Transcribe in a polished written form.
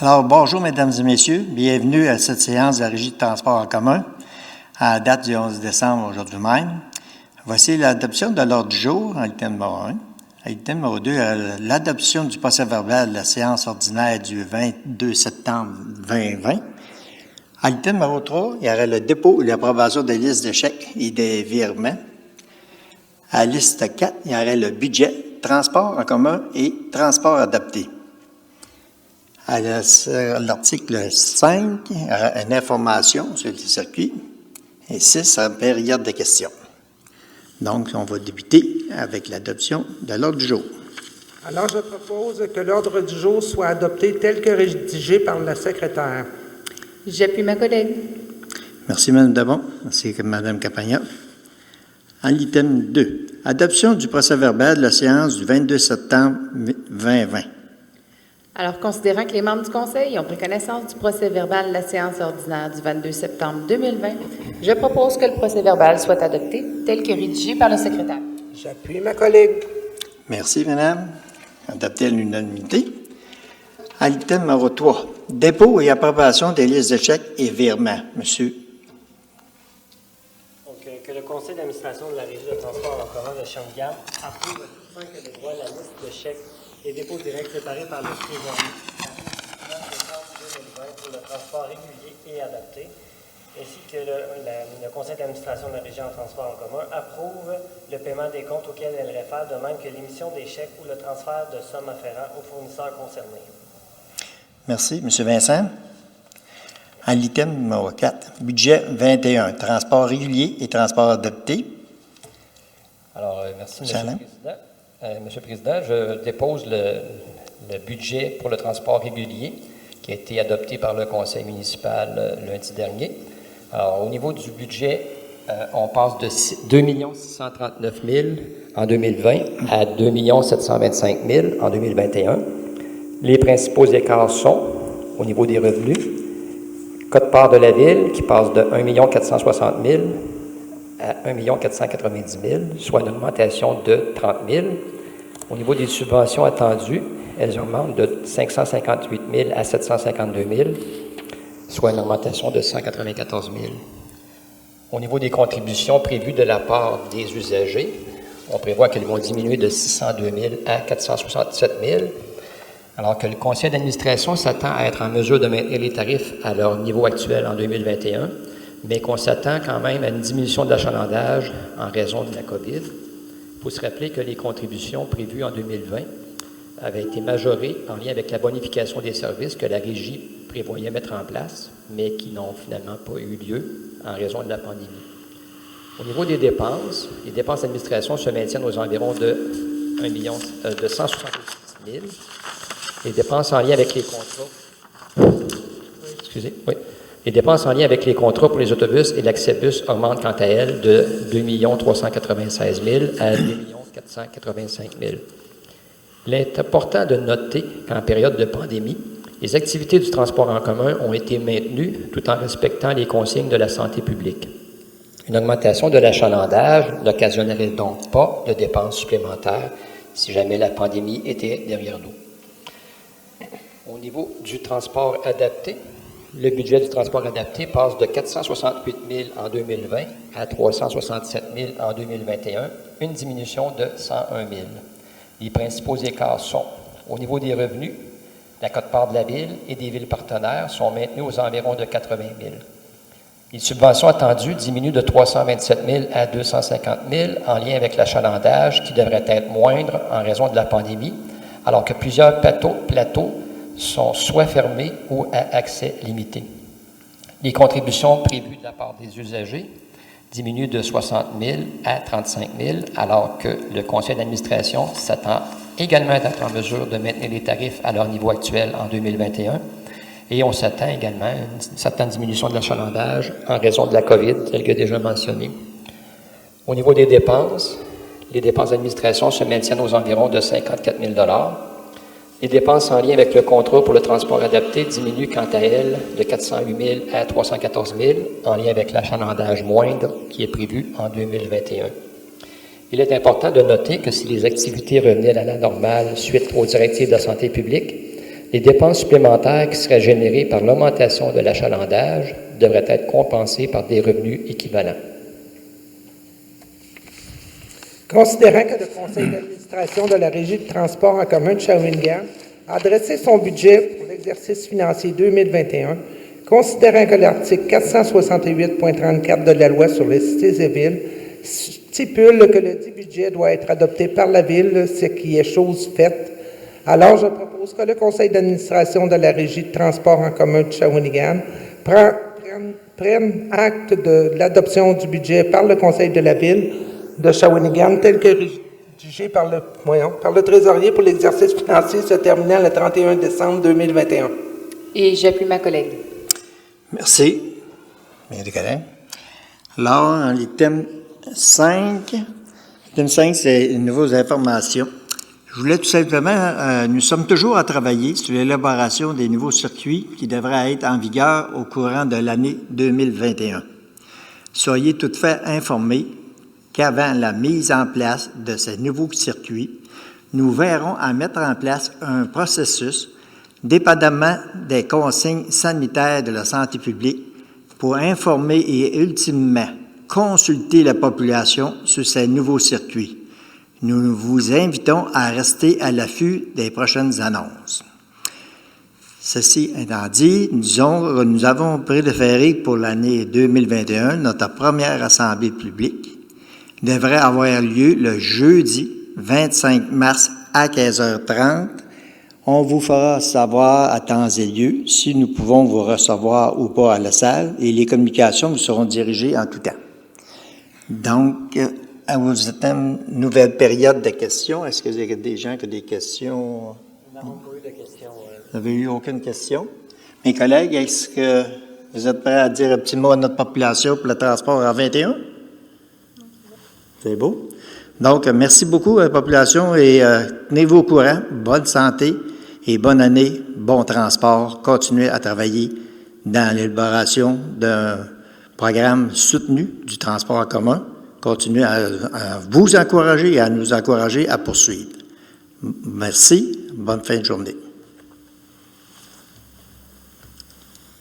Alors, bonjour, mesdames et messieurs. Bienvenue à cette séance de la Régie de transport en commun à la date du 11 décembre aujourd'hui même. Voici l'adoption de l'ordre du jour, item numéro 1. Item numéro 2, l'adoption du procès-verbal de la séance ordinaire du 22 septembre 2020. Item numéro 3, il y aurait le dépôt et l'approbation des listes de chèques et des virements. À la liste 4, il y aurait le budget, transport en commun et transport adapté. À l'article 5, il y aura une information sur les circuits. Et 6, une période de questions. Donc, on va débuter avec l'adoption de l'ordre du jour. Alors, je propose que l'ordre du jour soit adopté tel que rédigé par la secrétaire. J'appuie ma collègue. Merci, Mme Dabon. Merci, Mme Capagna. En l'item 2, adoption du procès-verbal de la séance du 22 septembre 2020. Alors, considérant que les membres du Conseil ont pris connaissance du procès-verbal de la séance ordinaire du 22 septembre 2020, je propose que le procès-verbal soit adopté tel que rédigé par le secrétaire. J'appuie ma collègue. Merci, Madame. Adopté à l'unanimité. À l'item numéro 3, dépôt et approbation des listes de chèques et virements. Monsieur. Donc, que le Conseil d'administration de la Régie de transport en commun de Shawinigan approuve sans que les droits la liste de chèques et dépôts directs préparés par le trésorier pour le transport régulier et adapté, ainsi que le Conseil d'administration de la Régie en transport en commun approuve le paiement des comptes auxquels elle réfère, de même que l'émission des chèques ou le transfert de sommes afférents aux fournisseurs concernés. Merci. M. Vincent. À l'item numéro 4, budget 21, transport régulier et transport adapté. Alors, merci, M. le Président. Monsieur le Président, je dépose le budget pour le transport régulier qui a été adopté par le Conseil municipal lundi dernier. Alors, au niveau du budget, on passe de 2 639 000 en 2020 à 2 725 000 en 2021. Les principaux écarts sont, au niveau des revenus, quote-part de la ville qui passe de 1 460 000 à 1 490 000, soit une augmentation de 30 000. Au niveau des subventions attendues, elles augmentent de 558 000 à 752 000, soit une augmentation de 194 000. Au niveau des contributions prévues de la part des usagers, on prévoit qu'elles vont diminuer de 602 000 à 467 000, alors que le conseil d'administration s'attend à être en mesure de maintenir les tarifs à leur niveau actuel en 2021, mais qu'on s'attend quand même à une diminution de l'achalandage en raison de la COVID. Il faut se rappeler que les contributions prévues en 2020 avaient été majorées en lien avec la bonification des services que la Régie prévoyait mettre en place, mais qui n'ont finalement pas eu lieu en raison de la pandémie. Au niveau des dépenses, les dépenses d'administration se maintiennent aux environs de 170 000. Les dépenses en lien avec les contrats. Les dépenses en lien avec les contrats pour les autobus et l'accès bus augmentent quant à elles de 2 396 000 à 2 485 000. Il est important de noter qu'en période de pandémie, les activités du transport en commun ont été maintenues tout en respectant les consignes de la santé publique. Une augmentation de l'achalandage n'occasionnerait donc pas de dépenses supplémentaires si jamais la pandémie était derrière nous. Au niveau du transport adapté, le budget du transport adapté passe de 468 000 en 2020 à 367 000 en 2021, une diminution de 101 000. Les principaux écarts sont, au niveau des revenus, la quote-part de la ville et des villes partenaires sont maintenus aux environs de 80 000. Les subventions attendues diminuent de 327 000 à 250 000 en lien avec l'achalandage qui devrait être moindre en raison de la pandémie, alors que plusieurs plateaux sont soit fermés ou à accès limité. Les contributions prévues de la part des usagers diminuent de 60 000 à 35 000, alors que le conseil d'administration s'attend également d'être en mesure de maintenir les tarifs à leur niveau actuel en 2021. Et on s'attend également à une certaine diminution de l'achalandage en raison de la COVID, tel que déjà mentionné. Au niveau des dépenses, les dépenses d'administration se maintiennent aux environs de 54 000 $. Les dépenses en lien avec le contrat pour le transport adapté diminuent quant à elles de 408 000 à 314 000 en lien avec l'achalandage moindre qui est prévu en 2021. Il est important de noter que si les activités revenaient à la normale suite aux directives de la santé publique, Les dépenses supplémentaires qui seraient générées par l'augmentation de l'achalandage devraient être compensées par des revenus équivalents. Considérant que le conseil d'administration de la Régie de transport en commun de Shawinigan a adressé son budget pour l'exercice financier 2021, considérant que l'article 468.34 de la loi sur les cités et villes stipule que le dit budget doit être adopté par la Ville, ce qui est chose faite, alors je propose que le conseil d'administration de la Régie de transport en commun de Shawinigan prenne acte de l'adoption du budget par le conseil de la Ville de Shawinigan tel que rédigé par le trésorier pour l'exercice financier se terminant le 31 décembre 2021. Et j'appuie ma collègue. Merci. Bien des collègues. Alors, l'item 5. L'item 5, c'est les nouvelles informations. Je voulais tout simplement, nous sommes toujours à travailler sur l'élaboration des nouveaux circuits qui devraient être en vigueur au courant de l'année 2021. Soyez toutefois informés qu'avant la mise en place de ces nouveaux circuits, nous verrons à mettre en place un processus dépendamment des consignes sanitaires de la santé publique pour informer et ultimement consulter la population sur ces nouveaux circuits. Nous vous invitons à rester à l'affût des prochaines annonces. Ceci étant dit, nous avons préféré pour l'année 2021 notre première assemblée publique devrait avoir lieu le jeudi 25 mars à 15h30. On vous fera savoir à temps et lieu si nous pouvons vous recevoir ou pas à la salle et les communications vous seront dirigées en tout temps. Donc, vous êtes une nouvelle période de questions. Est-ce qu'il y a des gens qui ont des questions? Nous n'avons pas eu de questions. Vous n'avez eu aucune question? Mes collègues, est-ce que vous êtes prêts à dire un petit mot à notre population pour le transport en 21? C'est beau. Donc, merci beaucoup à la population et tenez-vous au courant. Bonne santé et bonne année, bon transport. Continuez à travailler dans l'élaboration d'un programme soutenu du transport en commun. Continuez à vous encourager et à nous encourager à poursuivre. Merci. Bonne fin de journée.